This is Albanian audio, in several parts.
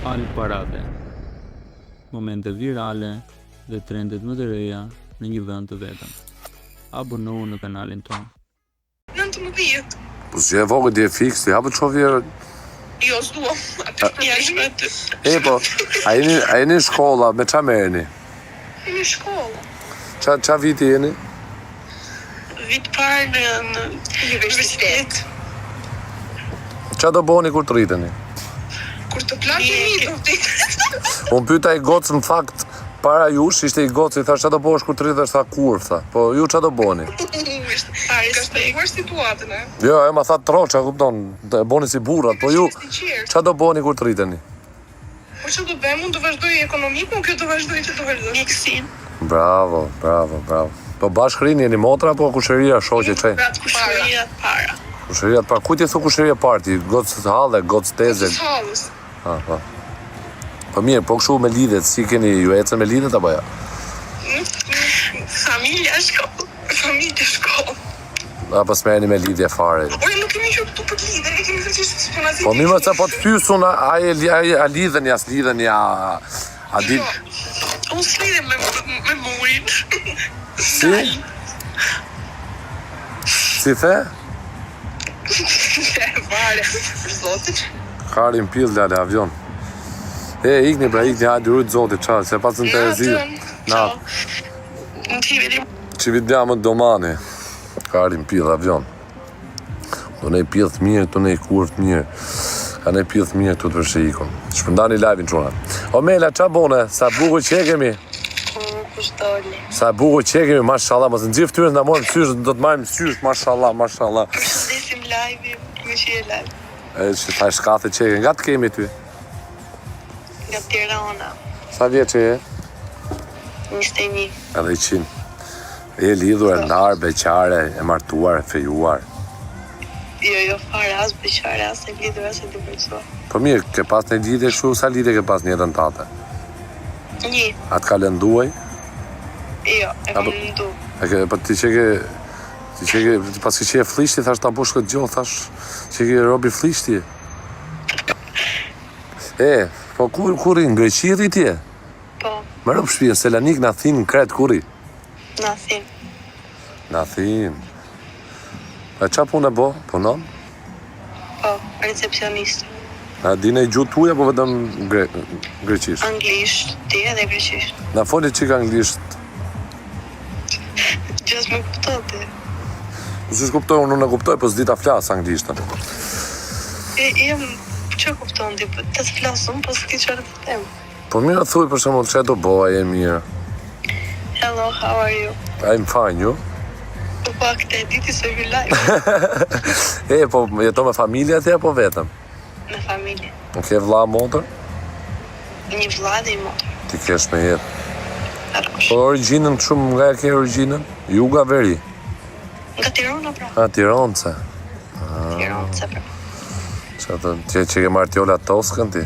Palë parave, momente virale dhe trendet më të reja në një vend të vetëm. Abonohu në kanalin tonë. 19. Po s'gjë e vogël dhe fiks, ti hapë çovje. Jo, s'duam. Aty jashtë aty. Po, a jeni në shkolla, me ç'a merreni? Jemi në shkollë. Ç'a viti jeni? Vit parë në universitet. Ç'a do bëni kur të rriteni? Kur të plakemi, do të Unë pyeta i gocë në fakt para jush, ishte i gocë, i thash ç'a do bësh kur të rritesh, tha kur, tha. Po ju ç'a do bëni? Ka shpjeguar situatën, e? Jo, ma tha troça, kupton, të bëni si burrat, po ju ç'a do bëni kur të rriteni? Po që do bëjmë, unë do vazhdoj ekonomikun, kjo do vazhdoj që do vazhdoj. Mjekësin. Bravo. Po bashkë rini jeni motra, po kushëria shoqe çaj? Kushëria para. Kushëria para. Ku ti thu kushëria parti? Gocë halle, gocë teze. Gocë hallës. Po. Po mirë, po kështu me lidhet, si keni ju ecën me lidhet apo jo? Familja shkollë. Apo s'merreni me lidhje fare? Ore, nuk kemi qenë këtu për të lidhje, kemi thjesht spunazim. Po mirë, sa po të pyesun, a lidheni, as lidheni, a di... Unë s'lidhem me murin. Si? Si the? Vare, për zotin. Karin pill lale avion. Ikni, hajde rujt zotit, qa, se pasën të rezirë. Na. Në t'i vedim. Që vidja më domani. Karin pill avion. Do ne pill të mirë, do ne kur të mirë. Ka ne pill të mirë të përshë ikon. Shpëndani live-in qona. O Mela, qa bone? Sa buku që kemi? Kushtoli. Sa buku që kemi, mashallah. Mos në gjithë tyre në morë mësysh, do të majmë mësysh, mashallah. Përshëndesim live-in, me që je live. Që ta shkate që kemi. Nga të kemi ty? Nga Tirana. Sa vje që je? 21. Edhe 100. E lidhur, e ndarë, beqare, e martuar, e fejuar. Jo, fare, as beqare, as e lidhur, as e divorcuar. Po mirë, ke pas një lidhje kështu, sa lidhje ke pas një jetën tate? Një. A të ka lënduaj? Jo, e kam lëndu. Po ti që ke, pas që e flishti, thash ta bosh këtë gjohë, thash që ke robi flishti. Po kur i në Greqi rritje? Po. Më rëpë shpije, Selanik në Athinë, në Kret, kuri? Në Athinë. Në Athinë. E qa punë e bo? Punon? Po, recepcionist. A dine i gjutë tuja, po vetëm greqisht? Anglisht, ti edhe greqisht. Na foli qik anglisht? Gjas me kuptoj ti. Nësë kuptoj, unë në kuptoj, po s'di ta flas anglishtën. Që kupton ti, të të flasëm, po s'ki qërë të temë. Po mirë thuj për shembull çfarë do bëj, je mirë. Hello, how are you? I'm fine, you? Po pak të diti se vi live. Po jeton me familje atje apo vetëm? Me familje. Ke vlla motër? Një vlla dhe i motër. Ti kesh me jetë. Arrosh. Po origjinën shumë nga e ke origjinën? Juga veri? Nga Tirana pra. Tiranëse. Tiranëse pra. Që ke marrë tjolla Toskën ti?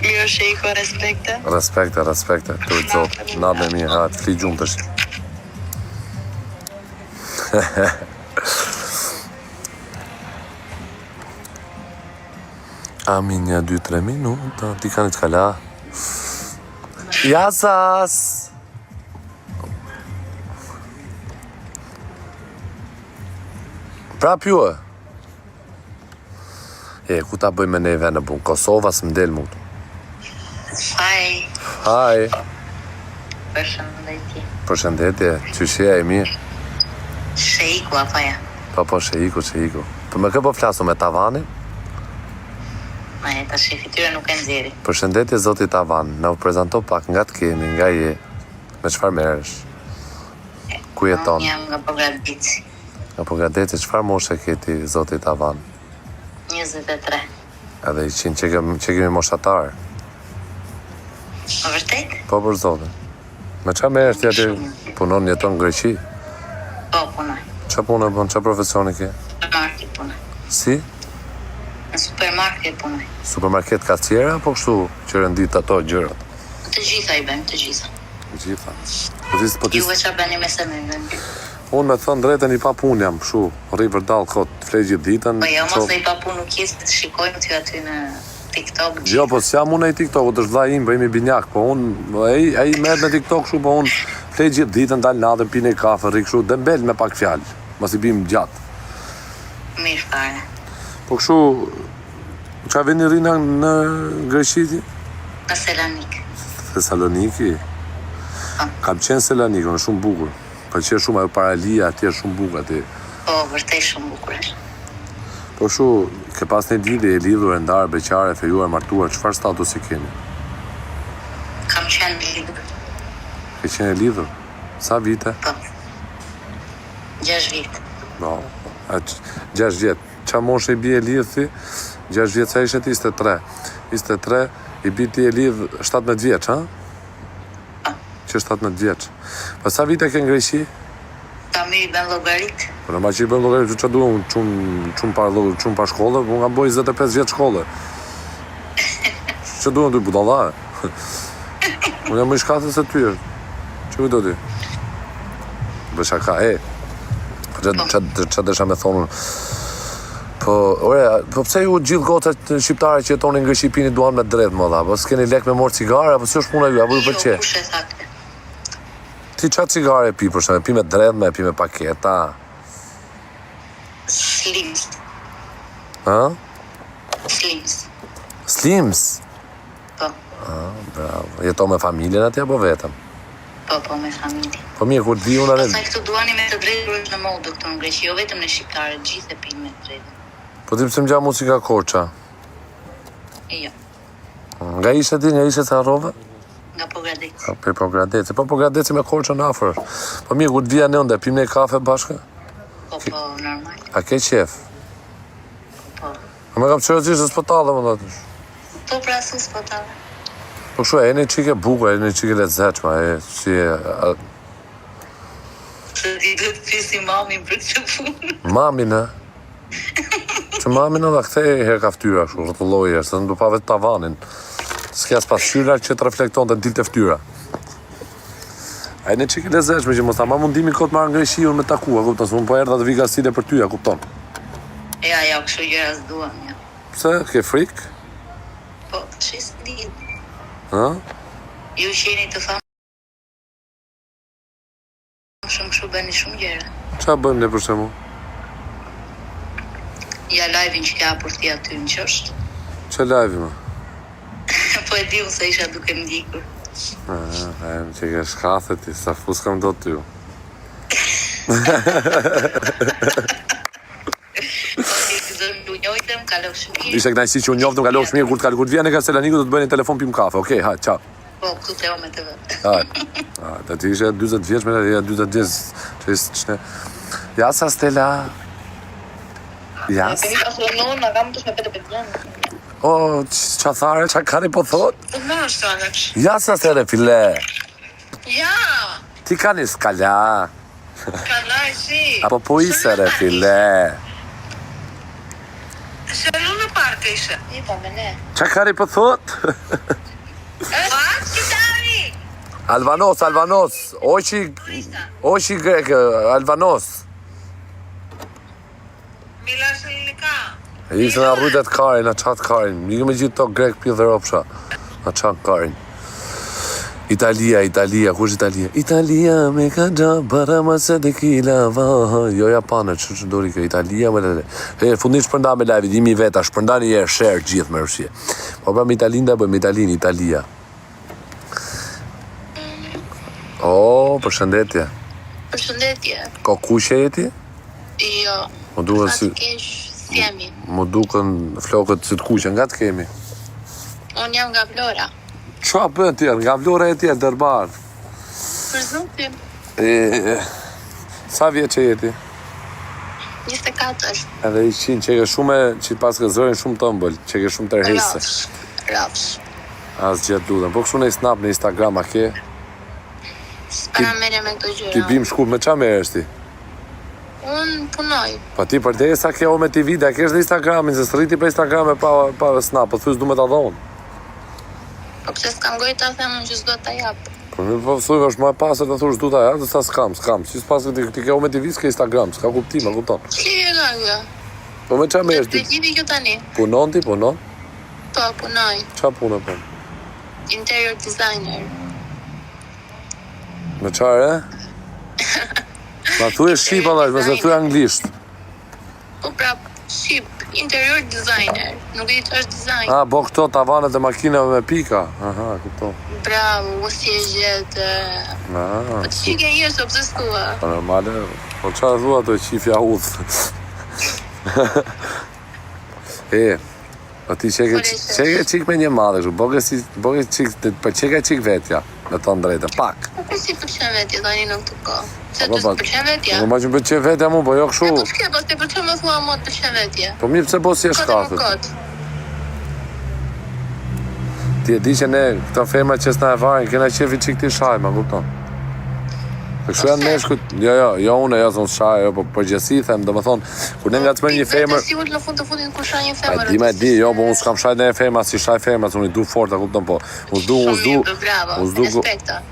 Mirë shejko, respekte. Respekte. Tu i zotë. Natë me mirë, hajtë, fli gjumë të shi. Amin, 2-3 minuta, ti ka një të kala. Jasas! Prap ju e? Ku ta bëj me neve në punë? Kosova së m'del mu këtu. Hi. Përshëndetje, qyshia e mirë. Shejku, apo ja? Po, sheiku. Po me kë po flasu me Tavanin? Ta shefi tyre nuk e nxeri. Përshëndetje zoti Tavan, na u prezanto pak nga të kemi, nga je, me çfarë merresh? Ku jeton? Jam nga Pogradeci. Nga Pogradeci, çfarë moshe ke ti zoti Tavan? 23. Edhe i qinë që kemi moshatar? Më vërtet? Po për zotin. Me qa merresh ti aty? Punon, jeton në Greqi? Po, punoj. Qa punë e bën, qa profesioni ke? Supermarket punoj. Si? Në supermarket punoj. Supermarket kasiera, apo kështu që rendit ato gjërat? Të gjitha i bëjmë, të gjitha. Gjitha. Ju e qa bëni me se me vëndi? Unë me thënë drejten i pa punë jam, shu, rri vërdal kot, flej gjithë ditën. Po jo, mos dhe i pa punë nuk jesë të shikojmë ty aty në TikTok. Jo, po s'jam unë e TikTok, është vllai im, po jemi binjak, po unë ai merret në TikTok kështu, po unë flej gjithë ditën, dal natën, pi një kafe, rri kështu, dembel me pak fjalë, mos i bim gjatë. Mirë fare. Po kështu, qa veni rina në Greqi ti? Në Selanik. Thesaloniki? Kam qenë Selanik, është shumë bukur. Pëlqej shumë ajo paralia, atje është shumë bukur aty. Po, vërtet shumë bukur është. Po kështu, ke pas një lidhje e lidhur, e ndarë, beqare, fejuar, martuar, çfarë statusi keni? Kam qenë lidhur. Ke qenë e lidhur? Sa vite? Po. 6 vite. No, 6 vjetë. Qa moshe i bie e lidhë ti? 6 vjetë sa ishe ti 23. 23, i bi ti e lidhë 17 vjeç, ha? Që 17 vjeç. Pa sa vite ke në Greqi? Ta mi i ben logarit. Po në ma që i bën llogarit, që duhet qumë pa shkolle, po nga boj 25 vjetë shkolle. Që duhet të budalla? Unë jam më i shkatës e tyre. Që kujto ti? Bësha ka, që desha me thonë. Po, po pse ju gjithë gocat shqiptare që jetoni nga Shqipini duan me drejt më dha? Po s'keni lek me morë cigare, apo si është puna ju, apo ju pëlqej? Jo, kush e thakte? Ti qa cigare pi, për shembull, pi me drethme, pi me paketa? Slims. Ha? Slims. Slims? Po. Bravo. Jeton me familjen atje apo vetëm? Po, me familje. Po mirë, kur di unë Pastaj këtu duani me të drejtë është në modë këtu në Greqi, jo vetëm në shqiptarët, gjithë e pinë me të drejtë. Po ti pse më gja muzika Korça? Jo, Nga ishe ti, nga ishe të harrove? nga Pogradeci. Për Pogradeci. Po Pogradeci me Korçën afër. Po mirë, kur të vija ne ndë, pim ne kafe bashkë? Po, normal. A ke qef? Po. A me kam qërë gjithë së spëtale, më datë. Po, pra su s'potave. Po shu, e një qike bukur, e një qike lezetshme, e si e... Se ti du të pisi mamin për këtë punë. Mamin, e? Që mamin edhe kthej herë ka ftyra, shu, rëtëlloj e, se në du pa vetë tavanin. S'ka as pasqyra që të reflekton të dilte ftyra. A e një qike lezetshme që mos ta ma mundimi kot marrë nga Greqi unë me takua, kupton, se unë po erdha të vi gastile për tyja, kupton. Ja, kështu gjëra s'duam, ja. Pse, ke frik? Po, shis dit. Ha? Ju qeni të famë shumë kështu bëni shumë gjëra. Qa bëjmë ne për shembull? Ja live-in që ka hapur ti aty në qosht. Që live më? Po e di unë se isha duke ndikur. Që ke shkathe ti, sa fus kam do t'ju. Po ti të du njojtëm, kalosh mirë. Ishte kënaqësi që unë njoftëm, kalosh mirë, kur të vjen e ka Selaniku do të bëjnë telefon pim kafe. Okej, ha, ciao. Po, këtu të me të vetë. Ha, të ti ishe 40 vjeç, me ja 40 vjeç, që ishte qëne. Jasa Stella. Jas? Kemi pasur në unë, kam të shme 5 janë. O, qa thare, qa kani po thot? Po më është anësh. Jasa se re file. Ja, Ti kani skalla. kalaj si. Apo po i se re file. Se në parke ishe. I pa me ne. Qa kani po thot? What? Kitari! Albanos. Oqi grek, Albanos. Milash Lilika. Ishte në rrujtet Karin, në qatë Karin. Mikë me gjithë to grek pjë dhe ropsha. Në qatë Karin. Italia, kush Italia? Italia me ka gja, bara ma se tequila, va. Jo japanet, që dori kjo, Italia me lele. Fundin shpërnda me live, dimi veta, shpërnda një herë, share gjithë me rëshje. Po pra me Italin da bëjmë Italin, Italia. O, përshëndetje. Përshëndetje. Ko kushe jeti? Jo. Më duke si... Kesh, si jemi. Më duken flokët si të kushe, nga të kemi? Unë jam nga Vlora. Qa bën tjerë, nga Vlora e tjerë, dërbar? Për zotin. Sa vjetë që jeti? 24. Edhe i qinë që ke shumë, që pas ke zërin shumë të mbëll, që ke shumë të rrhese. Rafsh. As gjithë dudën. Po kështu në snap në Instagram a ke? S'pana merja me këto gjëra. Ti bim shkurt me qa merë është ti? Unë punoj. Pa ti për sa ke o me ti vide, a kesh dhe Instagramin, se s'rriti për Instagram e pa snap, po thus du me ta dhonë. Po pse s'kam gojë ta them unë që s'do ta jap. Po në po thuj është më e pasër të thush du ta ja, dhe sa s'kam. Si s'pasë ti ke o me ti vide, s'ke Instagram, s'ka kuptim, a kupton. Ç'je nga kjo? Po me qa merë Të ti? gjithi kjo tani. Punon ti, punon? Po, punoj. Qa punë po? Interior designer. Në qarë, Ma thuaj shqip Allah, mos e thuaj anglisht. Po prap, shqip, interior designer. Nuk e di ç'është design. Po këto tavanet e makinave me pika. Aha, këto. Bravo, si e gjetë. Po ti ke jesh pse s'kua? Po normale, po çfarë thua ato qifja udh. Po ti çeke çik me një madhe kështu, boge çik, po çeke çik vetja, me thënë drejtë, pak. Po si pëlqen vetja tani në këtë kohë? Se të pëlqen vetja? Po më që pëlqen vetja mu, po jo kështu. Po s'ke, po të pëlqen më thua më të pëlqen vetja. Po mirë pse po si e shkafet? Ti e di që ne, këta femra që s'na e varin, kena qefi qik ti shaj, ma kupton. Për kështu janë meshkut, jo une, jo zonë shaj, jo, po përgjësi, them, do më thonë, kur ne nga të mërë një femër... Si ullë në fund të fundin kur shaj një femër... Di, jo, po unë s'kam shaj në e femër, si shaj femër, unë i du fort, a kupton, po.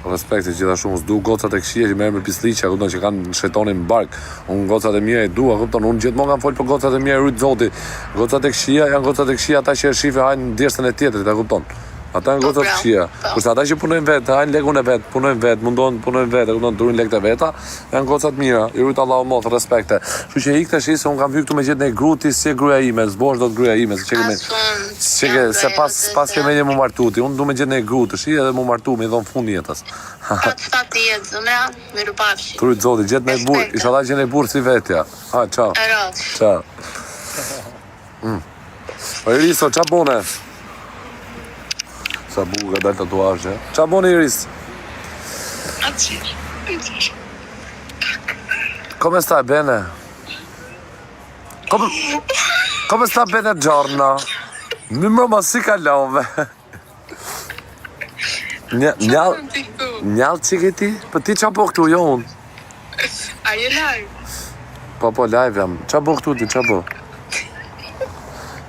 Respekte, gjithashtu, unë s'du gocat e këshia që merë me pisliqe, a kupton, që kanë shetonin në bark. Unë gocat e mija i du, a kupton, unë gjithmonë kam folë për gocat e mija i rujtë zoti. Gocat e këshia janë gocat e këshia ata që e shife hajnë djeshtën e tjetërit, a kupton. Ata janë gocat këshia. Kurse ata që punojnë vetë, hajnë lekun e vetë, punojnë vetë, mundohen punojnë vetë, durin lekët e veta, janë gocat mira, i rujtë Allahu moth, respekte. Kështu që ikte shi se unë kam hyrë këtu me gjithë një gruti si e gruaja ime, s'bosh do të gruaja ime, se pas keme një mu martuti, unë du me gjithë një gruti, shi edhe mu martu me i dhonë fund jetës. Fat jetë, zëmra, miru pafshi. Trujt zoti, gjithë një burë, isha da gjithë një burë si vetja. Ha, qa. Qa. Po Iriso, qa bune? Sa buga dal tatuazhe. Qa bune Iris? Come stai bene? Come sta bene giorno? Mi mamma si kalove. Njallë qike ti? Po ti qa po këtu jo unë? A je live? Po live jam. Qa po këtu ti, qa po?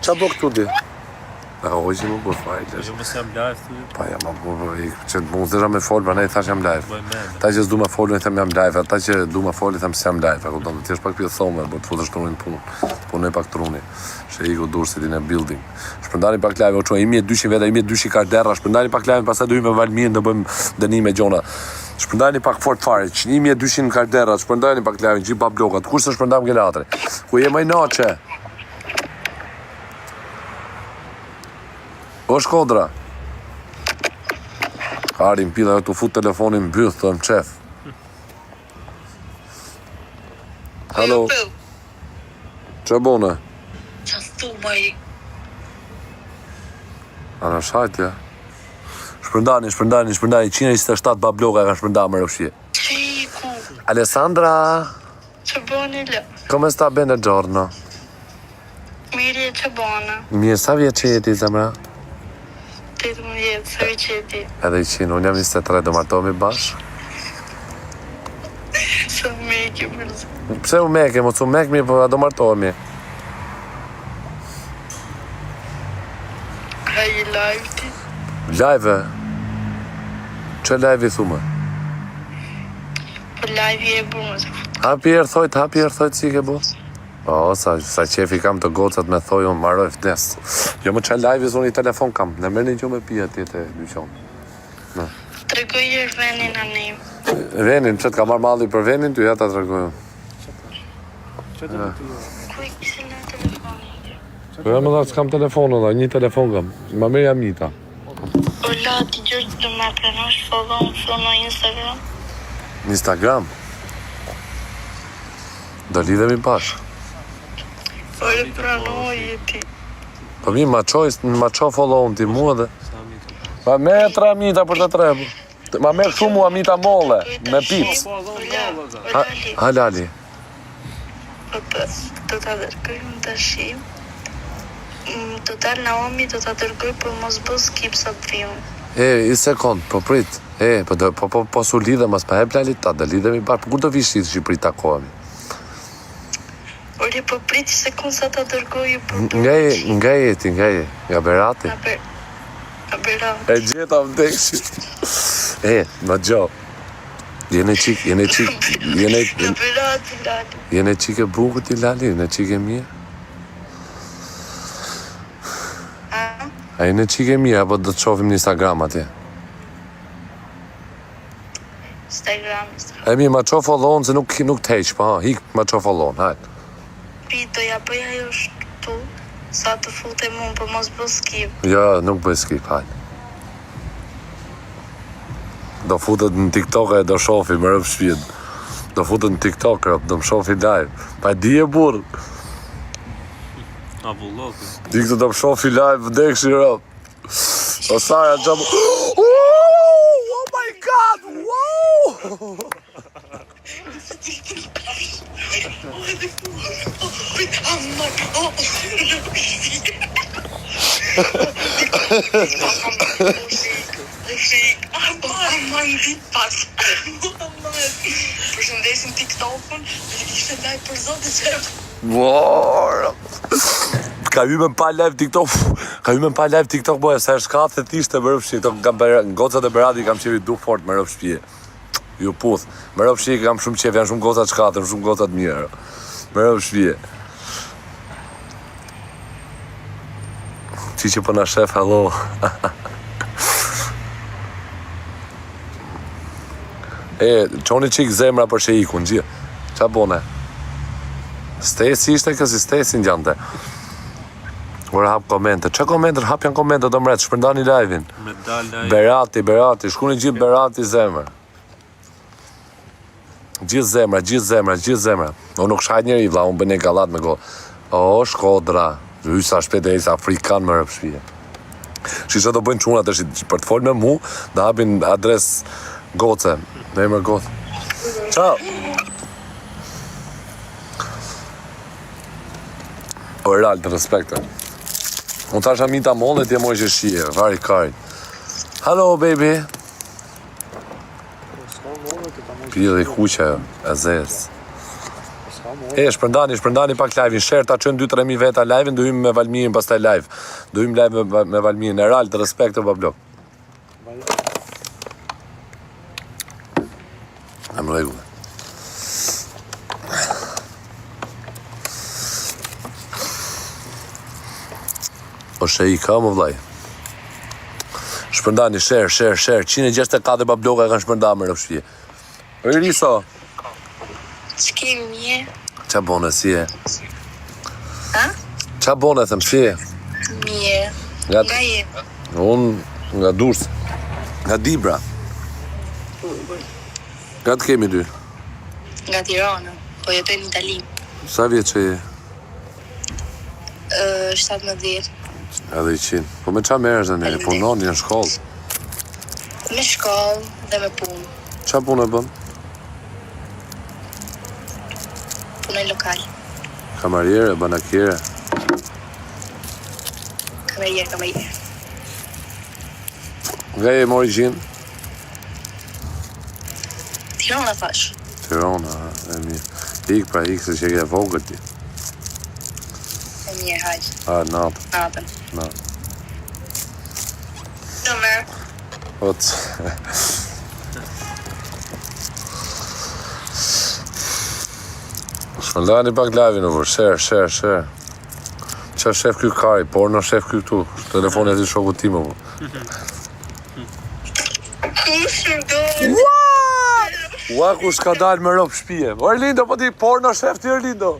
Qa po këtu ti? Ojë më bërë fajtë. Jo mësë jam live të ju? Pa jam bërë, që më zdesha me folë, pra ne i thash jam live. Ta që s'du me folë, i them jam live, ata që du me folë, i them s'jam live. Ti është pak pjetë thome, bërë të futësh trunin punë. Punoj pak truni. Shë i ku dursit i në building. Shpërndani pak live, o qoj, 1200 veta, 1200 karderra, shpërndani pak live, pasaj du i me valmirin dhe bëjmë dënime gjona. Shpërndani pak fort fare, 1200 karderra, shpërndani pak live, gjithë pa blokat, kur se shpërndam gelatri. Ku je maj nache? O Shkodra. Harim pila të fut telefonin mbyth, thëm qef. Halo. Që bone? Qa thu maj? Ana shajtja. Shpërndani, 127 babloka ka shpërnda më rëfshje. Qiku. Alessandra. Që boni lë? Come sta bene giorno? Mirje që bone? Mirë, sa vjetë që jeti, zemra? 18 vjetë, sa vi qeti. Edhe i qinë, unë jam 23, do martohemi bashkë. Sa meke përzi. Pse u meke, mos u mek mi, po do martohemi. A je live ti? Live? Që live i thume? Po live je bu më të fut. Hapi erë thojt si ke bu? O, sa qefi kam të gocat me thoj, unë marroj fdes. Jo më qa live i zoni telefon kam, në mërë një gjo me pia tjetë e dyqon. Të regoj e venin anim. Venin, që të ka marrë malli për venin, ty jeta të regojë. Kuj kisi në telefoni? Po jam edhe s'kam telefonë, dhe një telefon kam. Ma mirë jam njita. Ola, ti gjërë të me prenosh follow në Instagram? Instagram? Do lidhemi bashkë. Ore pranoj e ti. Po mi ma qo follow-un ti mua dhe... Ma me 3 amita për të trebu. Ma me këtu mua amita molle, me pips. Halali. Po pës, do t'a dërgoj unë të shim. Total Naomi do t'a dërgoj për mos bës kipsa të vion. I sekund, po prit. Po su lidhe, mas pa e plalit ta, dhe lidhemi bashkë. Po kur do vishë i Shqipëri takohemi? Ore, po priti sekund sa t'a dërgoj për të Nga jeti, nga Berati. A Berati. E gjeta më tekshi. Ma gjo. Jene qik A Berati, Lali. Jene qik e bukët i Lali, jene qik e mirë. A i në qike mirë, apo do të shofim në Instagram atje? Instagram. E mi, ma qo followon se nuk të heq, pa, hik ma qo followon, hajt. Pi, do ja bëj ajo shtu, sa të futem unë, për mos bë skip. Ja, nuk bëj skip, hajt. Do futet në TikTok e do shofi, më rëpë shpjet. Do futet në TikTok, do më shofi live. Pa e di e burë. A vulloki. Di këtë do më shofi live, vdekshi rëpë. O Sara, gjabë... Oh my god, wow! Përshëndesim TikTok-un, ishte live për zotë që Wow! Ka hyme pa live TikTok, boja, se është ka thëtishtë të më rëpshje, në gocat e Berati kam qevi du fort më rëpshje. Ju puth, më rëpshje kam shumë qef, janë shumë gocat shkatër, shumë gocat mirë. Më rëpshje. Qi që përna shef, hello. Qoni qik zemra për që iku, në gjithë. Qa bone? Stesi ishte kësi Stesi në gjante. Ora hap komente. Qa komente? Hap janë komente do mretë, shpërndani live-in. Me dal live. Berati, shkuni gjithë Berati zemër. Gjithë zemra. O nuk shajt njeri, vla, unë bëne galat me go. O, Shkodra. Hysa shpet e isa Afrikan më rëpshpije. Shisha do bëjnë qunat e shi, për të folë me mu, da hapin adres goce. Me emër goce. Ciao! Oral të respekte. Unë tash amita molle t'je moj që shie, vari karin. Hello, baby! Pidhe i kuqe, e zes. Shpërndani pak live-in, share ta qënë 2-3 mi veta live-in, do hymë me Valmirin pas taj live. Do hymë live me Valmirin, e ral të respekte pa blok. E më regulle. O shë i ka më vlaj. Shpërndani, share. 164 pa bloka kanë shpërnda më rëpshpje. O i riso. Që kemi mirë? Qa bone, si e? Ha? Qa bone, thëmë, si e? Mirë. Nga jetë? Unë nga Durrës. Nga Dibra. Nga të kemi dy? Nga Tirana, po jetoj në Itali. Sa vjetë që je? 17. Edhe i 100. Po me qa merë është dhe ne? Punon, një në shkollë. Me shkollë dhe me punë. Qa punë e bën? Punoj lokal. Kamarjere, banakjere. Kamerjer. Nga je mori gjinë? Tirana thash. Tirana, e mirë. Ik se që ke vogël ti. E mirë, hajë. Natën. Në merë. Otë. Shpëndani pak live-in over, share. Qa shef kjo kari, por në shef kjo këtu. Telefonet i shoku ti më bu. Ua, ku s'ka dalë me ropë shpije. O Erlindo, po ti por në shef ti Erlindo.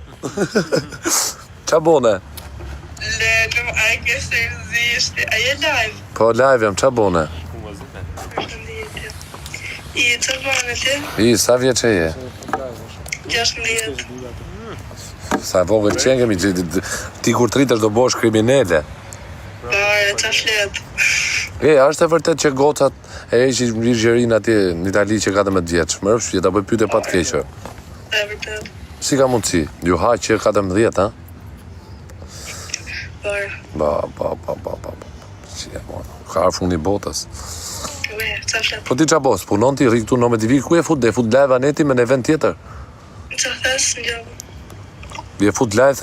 Qa bone? Lelëm, a e kështë e zishti. A je live? Po live jam, qa bone? I të bane ti? I, sa vje që je? 16. Sa vogël qenë kemi, ti kur tritësh do bosh kriminele. Pare, qa flet. Është e vërtet që gocat e që mirë gjerin atje në Itali që 14 vjeç. Më rëpsh, ta bëj pyetje pa të keqe. E vërtet. Si ka mundësi? Ju ha që 14, ha? Pare. Ba. Si e mona. Ka fundi botës. Qa flet. Po ti qa bos, punon ti, rri këtu në me TV, ku e fut? Dhe fut live aneti me në event tjetër? Qa thes, në gjabë. Dhe fut live